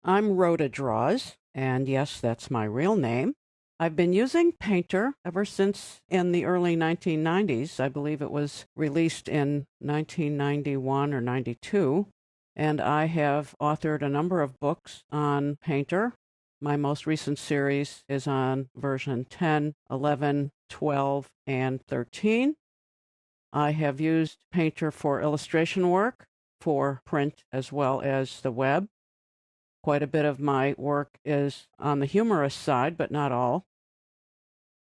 I'm Rhoda Draws, and yes, that's my real name. I've been using Painter ever since in the early 1990s. I believe it was released in 1991 or 92, and I have authored a number of books on Painter. My most recent series is on version 10, 11, 12, and 13. I have used Painter for illustration work, for print, as well as the web. Quite a bit of my work is on the humorous side, but not all.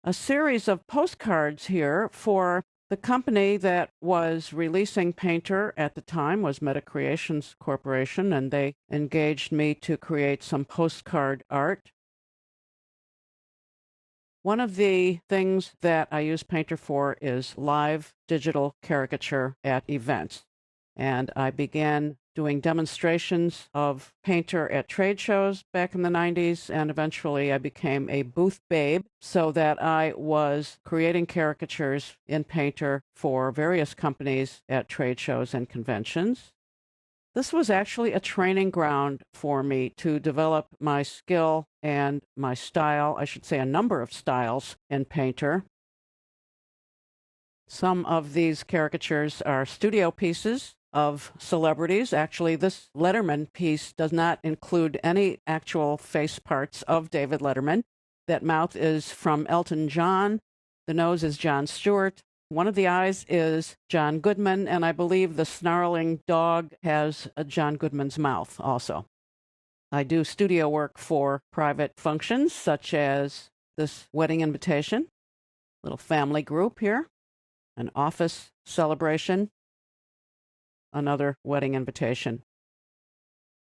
A series of postcards here for the company that was releasing Painter at the time was Meta Creations Corporation, and they engaged me to create some postcard art. One of the things that I use Painter for is live digital caricature at events. And I began doing demonstrations of Painter at trade shows back in the 90s, and eventually I became a booth babe so that I was creating caricatures in Painter for various companies at trade shows and conventions. This was actually a training ground for me to develop my skill and my style, I should say a number of styles in Painter. Some of these caricatures are studio pieces of celebrities. Actually, this Letterman piece does not include any actual face parts of David Letterman. That mouth is from Elton John. The nose is Jon Stewart. One of the eyes is John Goodman, and I believe the snarling dog has a John Goodman's mouth also. I do studio work for private functions, such as this wedding invitation, little family group here, an office celebration, another wedding invitation.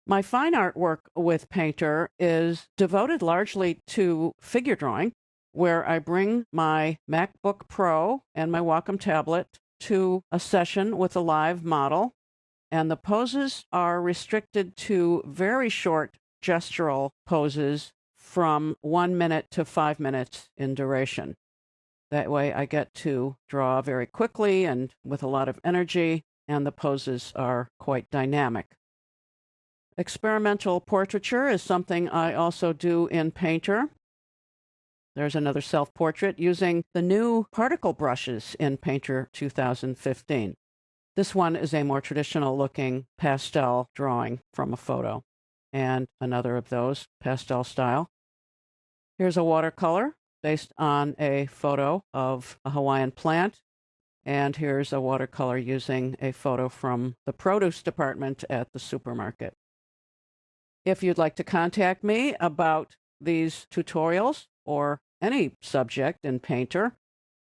My fine art work with Painter is devoted largely to figure drawing, where I bring my MacBook Pro and my Wacom tablet to a session with a live model, and the poses are restricted to very short gestural poses from 1 minute to 5 minutes in duration. That way I get to draw very quickly and with a lot of energy, and the poses are quite dynamic. Experimental portraiture is something I also do in Painter. There's another self-portrait using the new particle brushes in Painter 2015. This one is a more traditional-looking pastel drawing from a photo, and another of those, pastel style. Here's a watercolor based on a photo of a Hawaiian plant, and here's a watercolor using a photo from the produce department at the supermarket. If you'd like to contact me about these tutorials or any subject in Painter,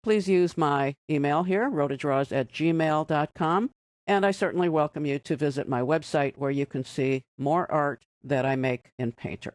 please use my email here, rhodadraws@gmail.com, and I certainly welcome you to visit my website where you can see more art that I make in Painter.